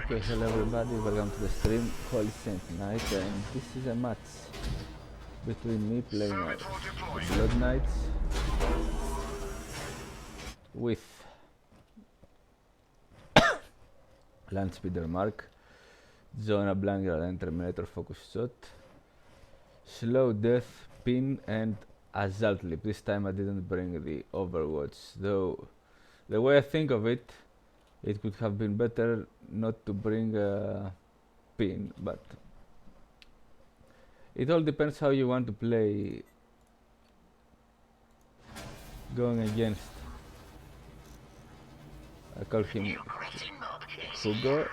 Okay, hello everybody, welcome to the stream, Holy Saint Night, and this is a match between me playing the Blood Knights with Land Speeder Mark, Zona Blanca and Terminator Focus Shot, Slow Death, Pin and Assault Leap. This time I didn't bring the Overwatch, though the way I think of it, it could have been better not to bring a Pin, but it all depends how you want to play. Going against, I call him Hugo.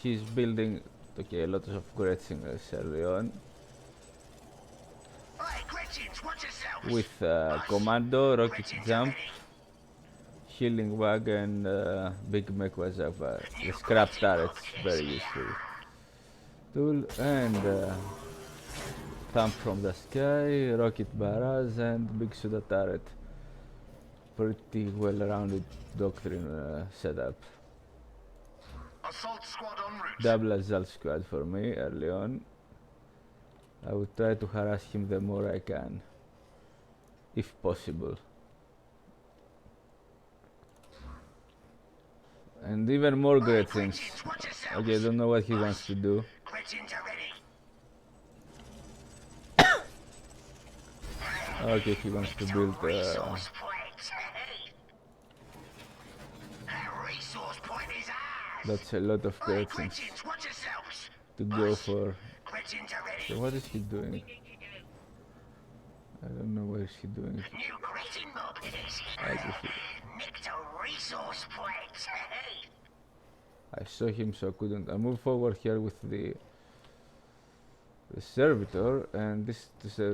He's building a lot of great singers early on with Commando, Rocket Jump, Healing Wag and Big Mech was the Scrap Turret's very useful tool, and Thump from the Sky, Rocket Barrage and Big Suda Turret. Pretty well-rounded doctrine setup. Assault squad en route. Double assault squad for me early on. I would try to harass him the more I can, if possible. And even more great things. Okay, I don't know what he wants to do. Okay, he wants to build that's a lot of great things to go for. So what is he doing? I don't know what is he doing. I saw him, so I couldn't. I moved forward here with the servitor, and this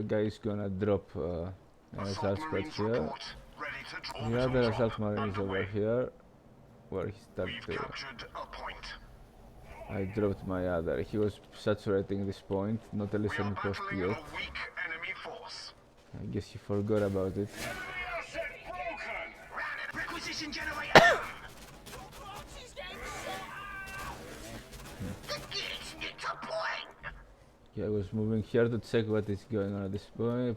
guy is gonna drop an assault squad here. The other assault marine is over here, where he started to... I dropped my other. He was saturating this point, not a listening post yet. I guess he forgot about it. Okay, I was moving here to check what is going on at this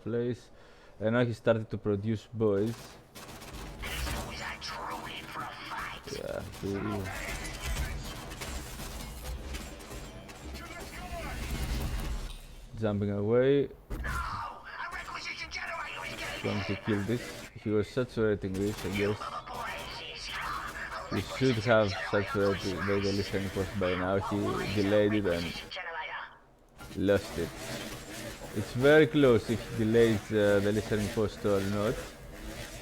place, and now he started to produce boys. Yeah, jumping away. Going to kill this. He was saturating this, I guess. He should have saturated the listening post by now. He delayed it and lost it. It's very close if he delays the listening post or not.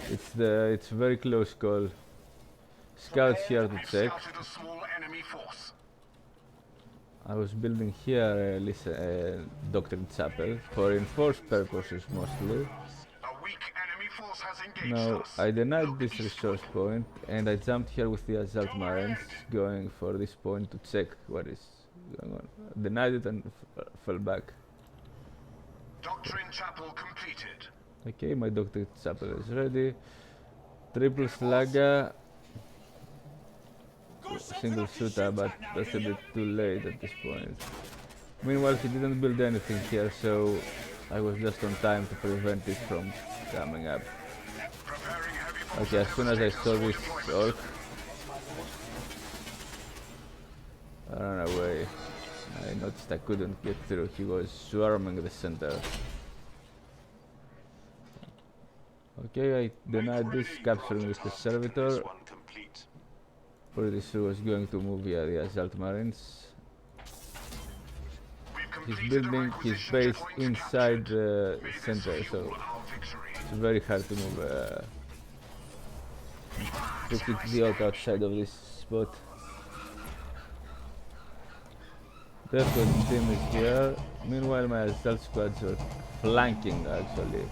It's very close call. Scouts here to check. I was building here a doctrine chapel for enforced purposes mostly. Now I denied this resource point and I jumped here with the assault marines, going for this point to check what is going on. Denied it and fell back. Doctrine chapel completed. Okay, my doctrine chapel is ready. Triple slugger. Single shooter, but that's a bit too late at this point. Meanwhile, he didn't build anything here, so I was just on time to prevent it from coming up. Okay, as soon as I saw this orc, I ran away. I noticed I couldn't get through. He was swarming the center. Okay, I denied this, capturing with the servitor. Pretty sure was going to move via the assault marines. He's building his base inside the center, so it's very hard to move. Took it the orc outside of this spot. Deathwatch team is here. Meanwhile, my assault squads are flanking actually.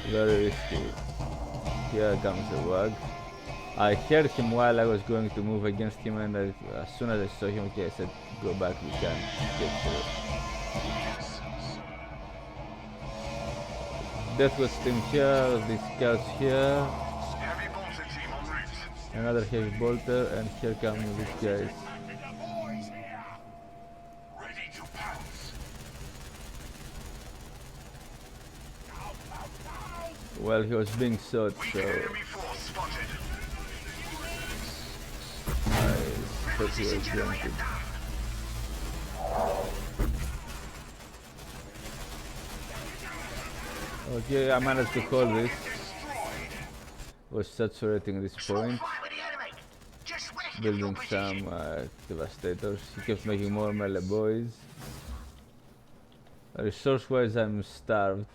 Very risky. Here comes the wag. I heard him while I was going to move against him, and as soon as I saw him, okay, I said, go back, we can get through. Deathwatch team here, the scouts here. Another heavy bolter, and here come these guys. Well, he was being shot, so Enemy force spotted. I thought he was going to. Okay, I managed to hold this. Was saturating this point, building some devastators. He kept making more melee boys. Resource-wise, I'm starved.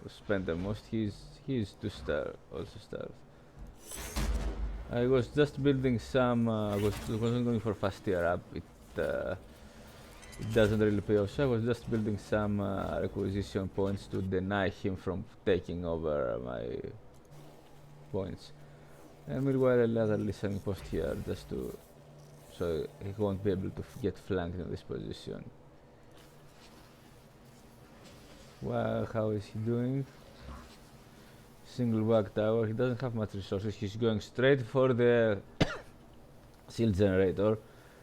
Spent the most. He's too also starved. I was just building some. Wasn't going for fast tier up. It doesn't really pay off. So I was just building some requisition points to deny him from taking over my points. And meanwhile, another listening post here, just to so he won't be able to get flanked in this position. Well, how is he doing? Single whack tower. He doesn't have much resources. He's going straight for the shield generator,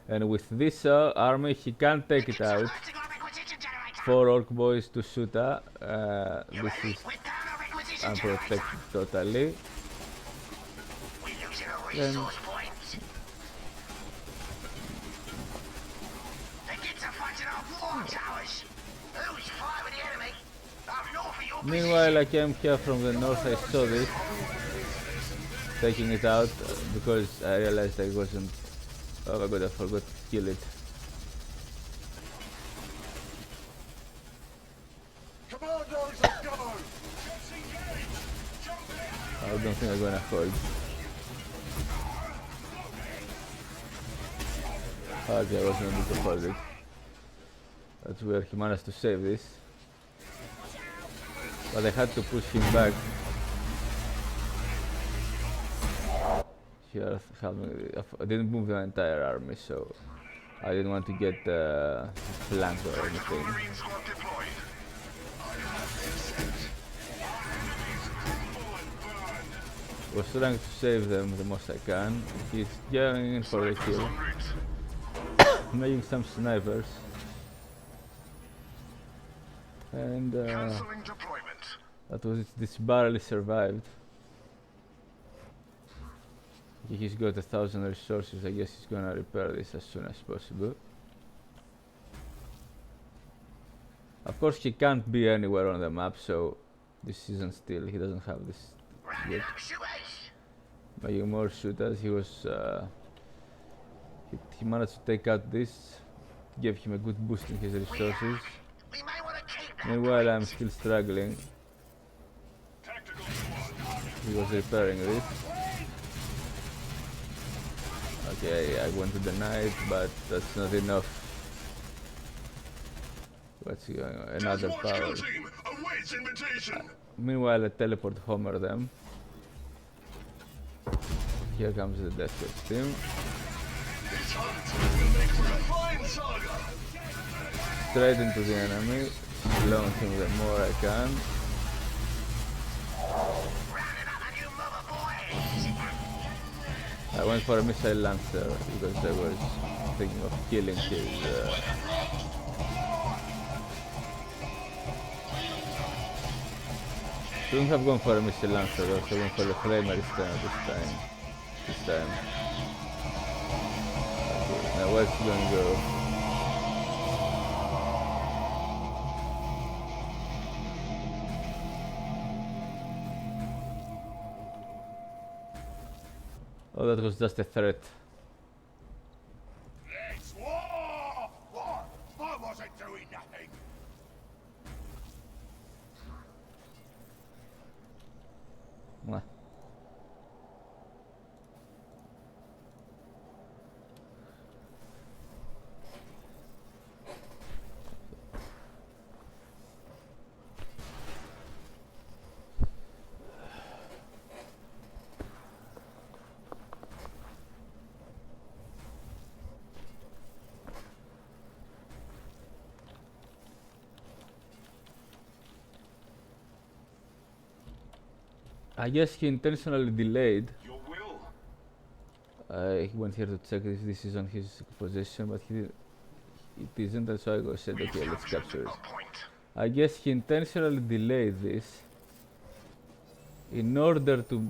and with this army, he can't take it out. 4 orc boys to shoot at. This is unprotected totally. And meanwhile, I came here from the north. I saw this, taking it out because I realized I wasn't. Oh my god, I forgot to kill it. I don't think I'm gonna hold. Okay, I wasn't able to hold it. That's where he managed to save this. But I had to push him back. Here, I didn't move the entire army, so I didn't want to get flanked or anything. Was trying to save them the most I can. He's going in for the kill. Making some snipers. And that was it. This barely survived. He's got 1,000 resources. I guess he's gonna repair this as soon as possible. Of course, he can't be anywhere on the map, so this isn't still. He doesn't have this yet. Making more shooters. He was. He managed to take out this. Gave him a good boost in his resources. Meanwhile, I'm still struggling. He was repairing this. Okay, I went to the knight, but that's not enough. What's going on? Another power. Meanwhile, I teleport Homer them. Here comes the Death Catch team. Straight into the enemy. Slowing him the more I can. I went for a missile lancer because I was thinking of killing his. Shouldn't have gone for a missile lancer, I also went for the flamer this time. Okay, now where's he gonna go? Oh, that was just a threat. It's war! What? I wasn't doing nothing. Mwah. I guess he intentionally delayed. Your will. He went here to check if this is on his possession, but it isn't, and so I said, okay, let's capture it. I guess he intentionally delayed this in order to...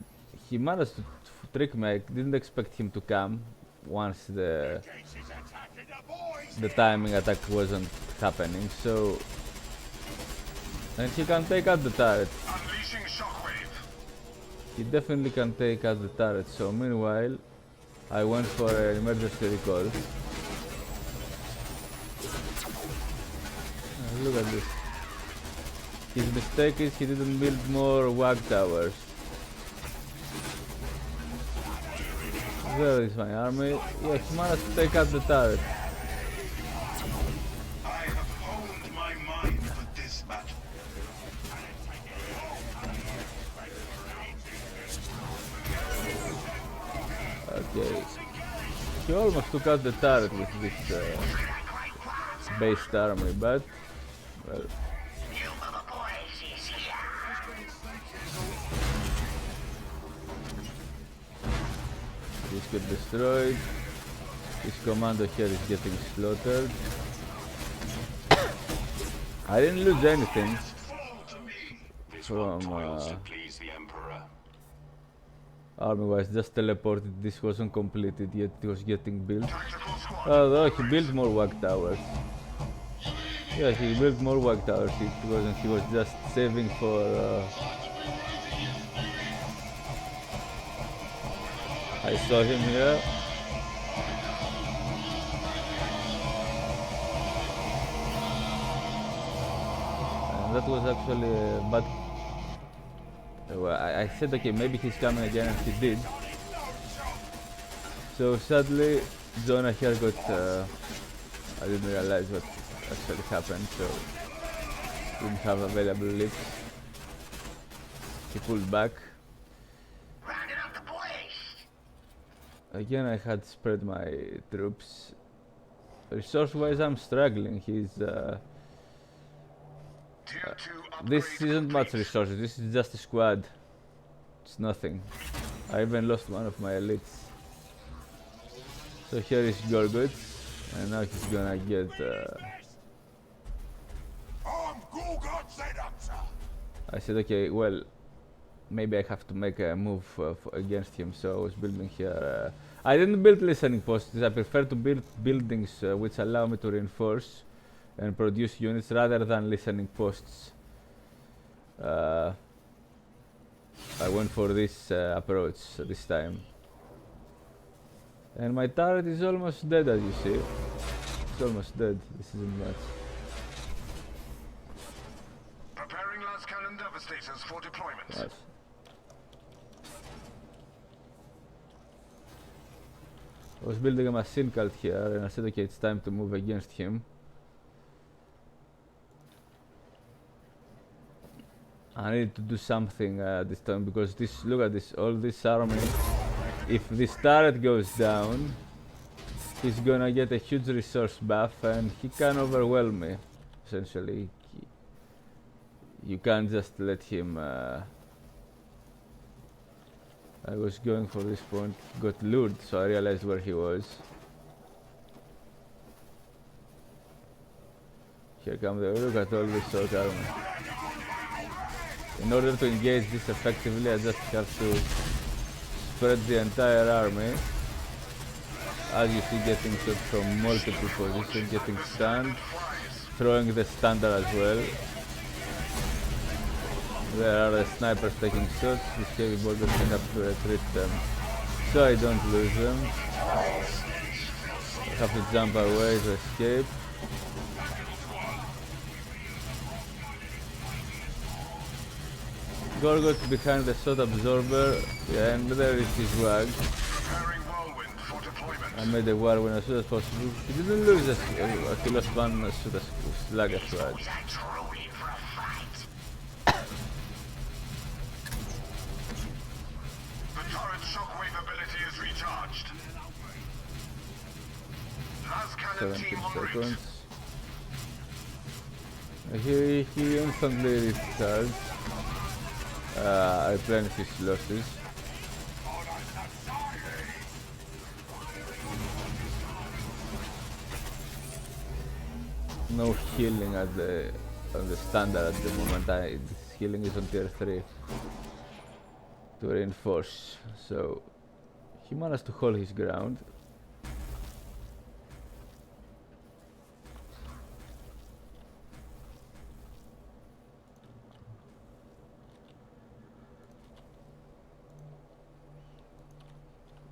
He managed to trick me. I didn't expect him to come once the timing attack wasn't happening, so... And he can take out the turret. Unleashing shockwave. He definitely can take out the turret, so meanwhile I went for an emergency recall. Look at this. His mistake is he didn't build more WAG towers. There is my army. Yeah, he managed to take out the turret. I have honed my mind for this battle. Okay. He almost took out the turret with this based army, but... well... This got destroyed. His commando here is getting slaughtered. I didn't lose anything from army-wise, just teleported. This wasn't completed yet, it was getting built. Although he built more WAG towers. Yeah, he built more WAG towers. He was just saving for... I saw him here. And that was actually a bad... well, I said, okay, maybe he's coming again, and he did. So sadly, Jonah here got... I didn't realize what actually happened, so... didn't have available leaps. He pulled back. Again, I had spread my troops. Resource-wise, I'm struggling. This isn't much resources. This is just a squad. It's nothing. I even lost one of my elites. So here is Gorguts, and now he's gonna get... I said, okay, well, maybe I have to make a move against him, so I was building here... I didn't build listening posts. I prefer to build buildings which allow me to reinforce and produce units rather than listening posts. I went for this approach this time. And my turret is almost dead, as you see. It's almost dead. This isn't much. Preparing las cannon devastators for deployment. Nice. I was building a machine cult here, and I said, okay, it's time to move against him. I need to do something this time, because this, look at this, all this army. If this turret goes down, he's gonna get a huge resource buff, and he can overwhelm me, essentially. You can't just let him... I was going for this point, got lured, so I realized where he was. Here comes the... look at all this short army. In order to engage this effectively, I just have to spread the entire army. As you see, getting shot from multiple positions, getting stunned, throwing the standard as well. There are the snipers taking shots. These heavy bolters can have to retreat them, so I don't lose them. I have to jump away to escape. Gorgot behind the shot absorber, yeah, and there is his WAG. I made a whirlwind as soon as possible. He didn't lose he lost one slugger swag. Is recharged. 17 seconds. He instantly recharged. I replenished his losses. No healing at the standard at the moment. This healing is on tier 3. to reinforce. So he managed to hold his ground.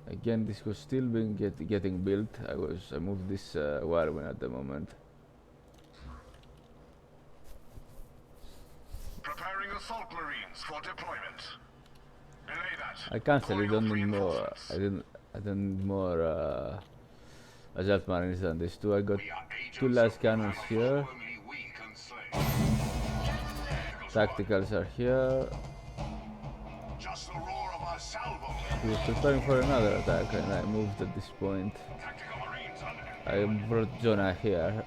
Again, this was still getting built. I moved this Warhammer at the moment. Preparing assault marines for deployment. Belay that. I cancelled. I Calling don't off need more. reinforcements. I don't need more assault marines than these two. I got We are agents two of last cannons Warhammer, here. whom only we can slay. Tacticals are here. Just the roar of our salvo. He was preparing for another attack, and I moved at this point. Tactical marines under I brought Jonah here.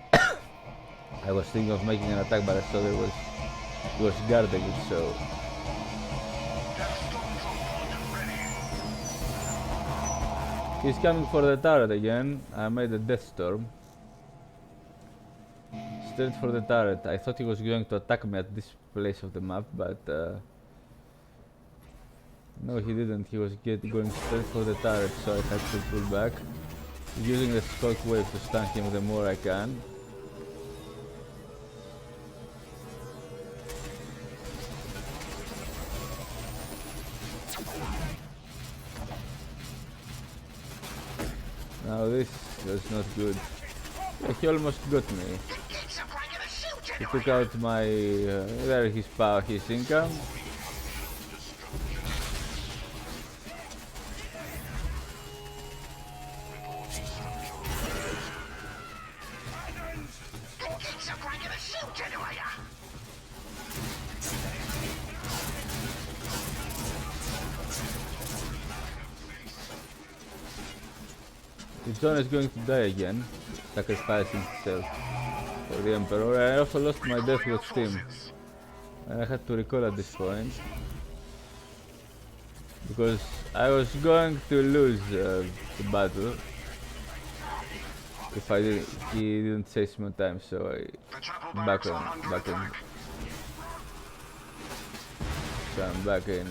I was thinking of making an attack, but I saw he was guarding it, so Death Stormtrooper ready. he's coming for the turret again. I made a Death Storm. Straight for the turret. I thought he was going to attack me at this place of the map, but no, he didn't. He was going straight for the turret, so I had to pull back. Using the shockwave to stun him the more I can. Now this was not good. He almost got me. He took out my... there his power, his income. John is going to die again, sacrificing himself for the Emperor. I also lost my death with Steam. And I had to recall at this point. Because I was going to lose the battle. If I didn't, he didn't chase me on time, so I back on. So I'm back in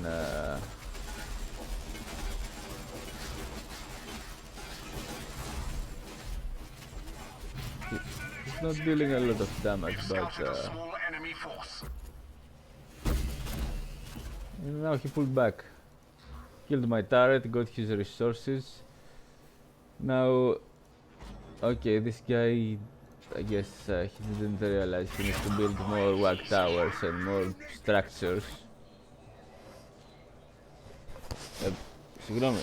he's not dealing a lot of damage, but now he pulled back. Killed my turret, got his resources. Now, okay, this guy, I guess he didn't realize he needs to build more wag towers and more structures. Συγγνώμη,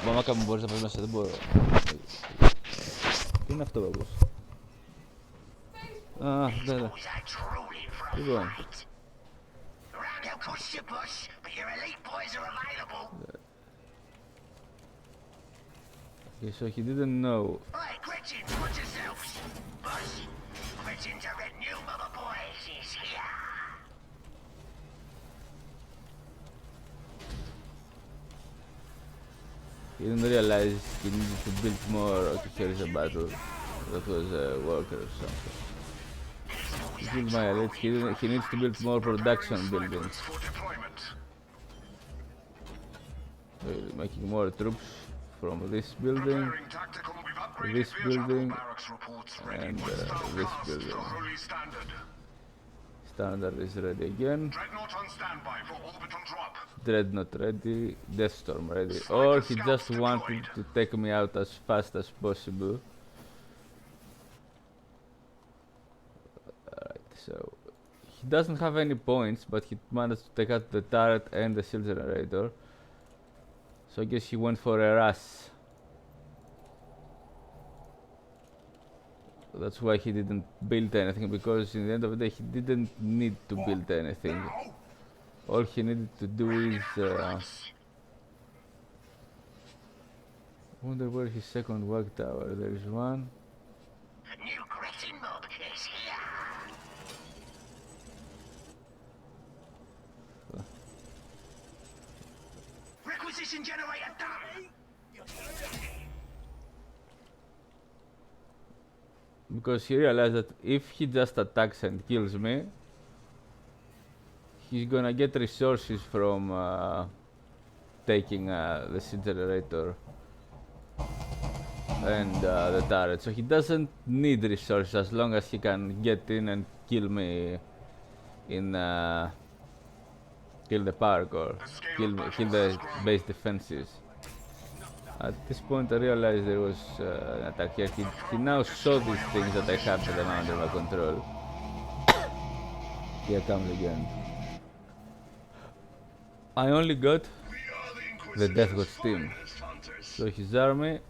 μαμάκα μου μπορείς να πας μέσα, δεν μπορώ. Τι είναι αυτό που ακούς? Α, ναι. Λοιπόν. Okay, so he didn't know. He didn't realize he needed to build more to carry the battle. That was a worker or something. He killed my elites. He needs to build more production buildings. Making more troops from this building, and this building. Standard is ready again. Dreadnought ready, Death Storm ready. Or he just wanted to take me out as fast as possible. Alright, so he doesn't have any points, but he managed to take out the turret and the shield generator. So I guess he went for a rush. That's why he didn't build anything, because in the end of the day he didn't need to build anything. All he needed to do is wonder where his second wag tower. There is one. New Gretchen mob is here. Requisition generator done. Because he realized that if he just attacks and kills me, he's gonna get resources from taking the shield generator and the turret. So he doesn't need resources as long as he can get in and kill me in kill the power core, kill the base defenses. At this point I realized there was an attack here. He now saw these things that I have that I'm under my control. Here comes again. I only got the Death God's team. So his army,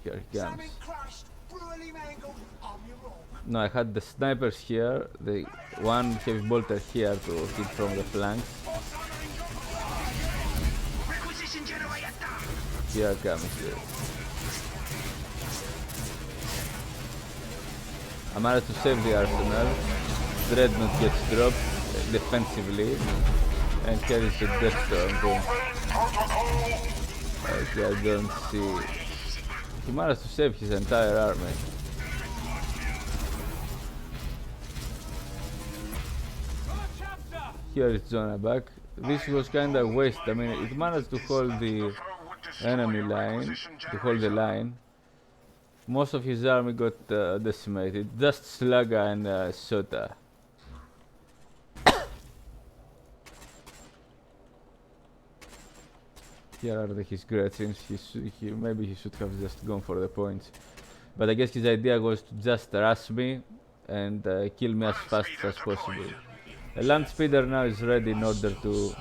here he comes. No, I had the snipers here, the one heavy bolter here to hit from the flanks. Here comes here. I managed to save the arsenal. Dreadnought gets dropped defensively, and here is the Death Storm. Okay, I don't see. He managed to save his entire army. Here is Jonah back. This was kind of waste. I mean, it managed to hold the enemy line, to hold the line. Most of his army got decimated. Just Slugga and Sota. Here are his great scenes. Maybe he should have just gone for the points. But I guess his idea was to just rush me and kill me as fast as possible. A land speeder now is ready in order to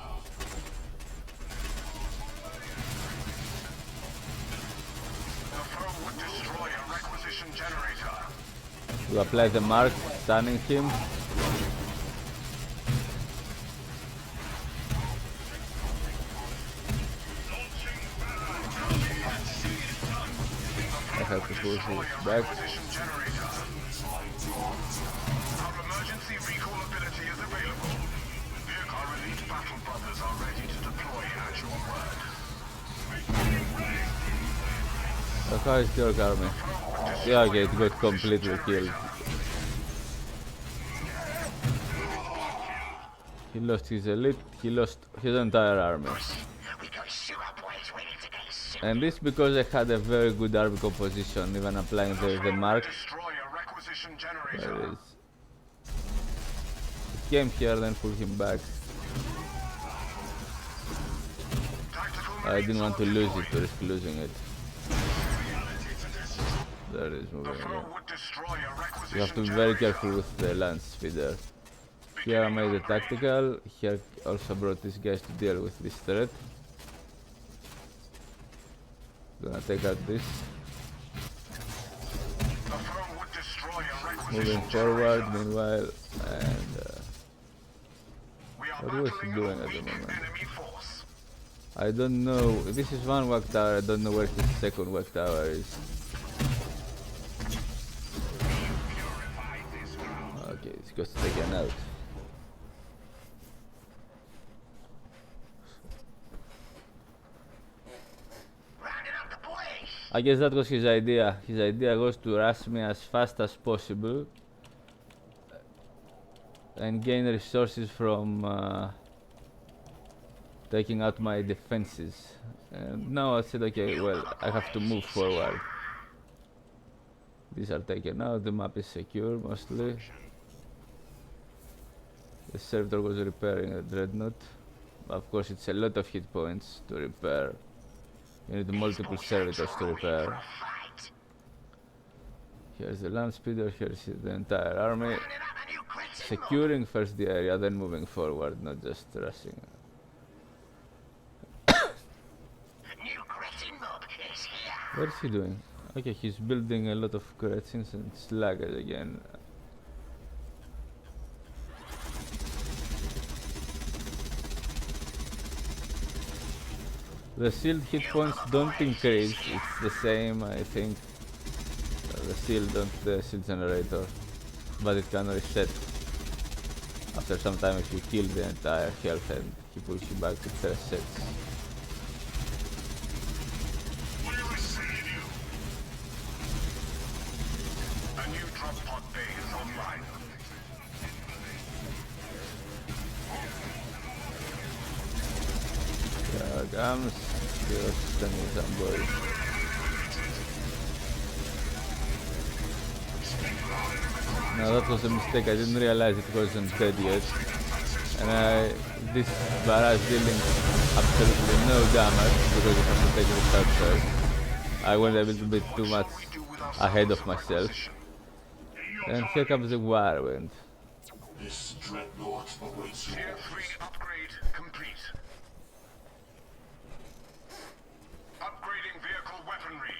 apply the mark, stunning him. I have to push it back. Our emergency recall ability is available. Our elite battle brothers are ready to deploy at your word. How is your army? Yeah, okay, it got completely killed. He lost his elite, he lost his entire army. And this because I had a very good army composition, even applying the mark. There it is. He came here, then pulled him back. I didn't want to lose it, to risk losing it. There it is, moving again. You have to be very careful with the land speeder. Here I made a tactical, here also brought these guys to deal with this threat. Gonna take out this. Moving forward, meanwhile, and what was he doing at the moment? I don't know. This is one work tower, I don't know where his second work tower is. Okay, it's got taken out. I guess that was his idea. His idea was to rush me as fast as possible and gain resources from taking out my defenses. And now I said, okay, well, I have to move forward. These are taken out, the map is secure mostly. The servitor was repairing a dreadnought. Of course, it's a lot of hit points to repair. You need multiple servitors to repair. Here's the land speeder, here's the entire army. Securing first the area, then moving forward, not just rushing. What is he doing? Okay, he's building a lot of Gretchins and Sluggers again. The shield hit points don't increase, it's the same, I think. The shield generator, but it can reset after some time if you kill the entire health and he pulls you back, it resets. A new drop pod bay is online. comes. He's sending some boys. Now that was a mistake, I didn't realize it wasn't dead yet. And this barrage dealing absolutely no damage because you have to take the shot first. I went a little bit too much ahead of myself. And here comes the whirlwind. This dreadnought awaits you. Tier 3 upgrade complete. Upgrading vehicle weaponry.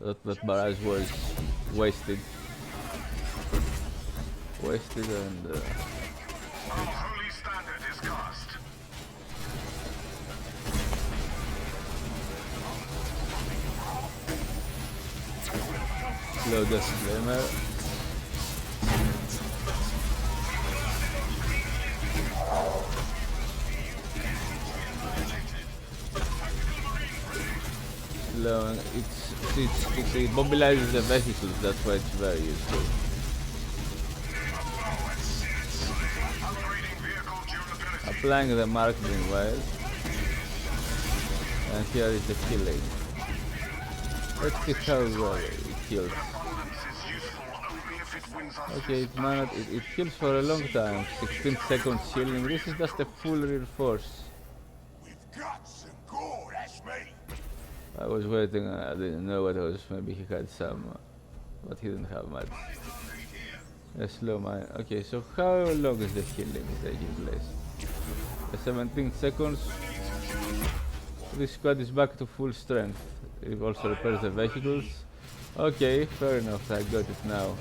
That barrage was wasted. And Our holy standard is cast. slow disclaimer. Slow, it mobilizes the vehicles, that's why it's very useful. Applying the mark meanwhile. And here is the killing. Let's see how well it kills. Okay, it heals for a long time. 16 seconds healing. This is just a full reinforce. With guts and gore, that's me. I was waiting, I didn't know what it was. Maybe he had some, but he didn't have much. A slow mine. Okay, so how long is the healing taking place? 17 seconds. This squad is back to full strength. It also repairs the vehicles. Okay, fair enough, I got it now.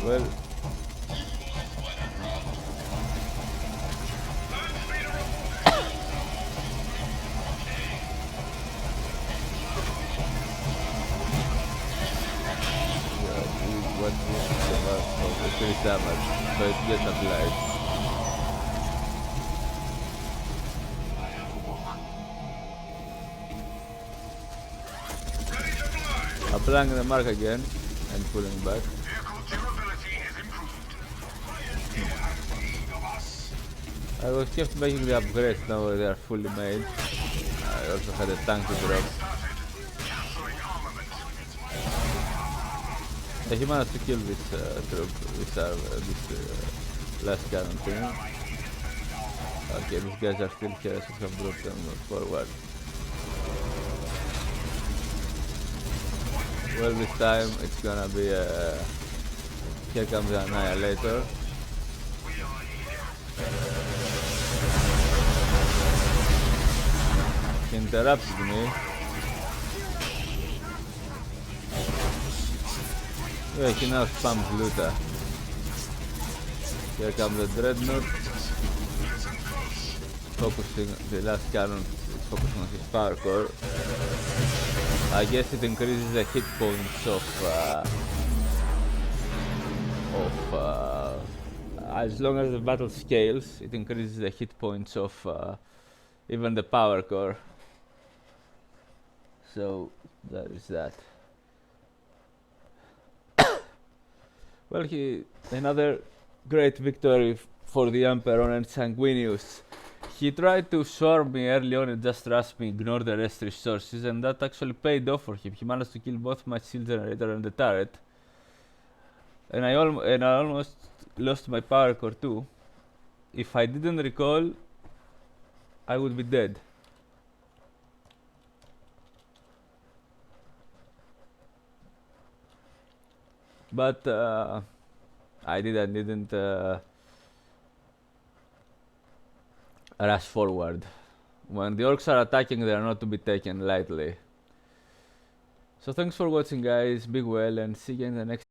Well, what is increased damage, so it gets applied. Applying the mark again and pulling back. Vehicle durability is improved. I was kept making the upgrades, now they are fully made. I also had a tank to drop. Cancelling armament. He managed to kill this troop, this last cannon thing. Okay, these guys are still here, I should have dropped them forward. Well, this time it's gonna be here comes the Annihilator. He interrupted me. Yeah, he now spams Luta. Here comes the Dreadnought. Focusing, the last cannon is focusing on his power core. I guess it increases the hit points of as long as the battle scales, it increases the hit points of even the power core. So there is that. Well, another great victory for the Emperor and Sanguinius. He tried to swarm me early on and just rush me, ignore the rest resources, and that actually paid off for him. He managed to kill both my shield generator and the turret. And I almost lost my power core too. If I didn't recall, I would be dead. But I didn't rush forward. When the orcs are attacking, they are not to be taken lightly. So thanks for watching, guys. Be well and see you in the next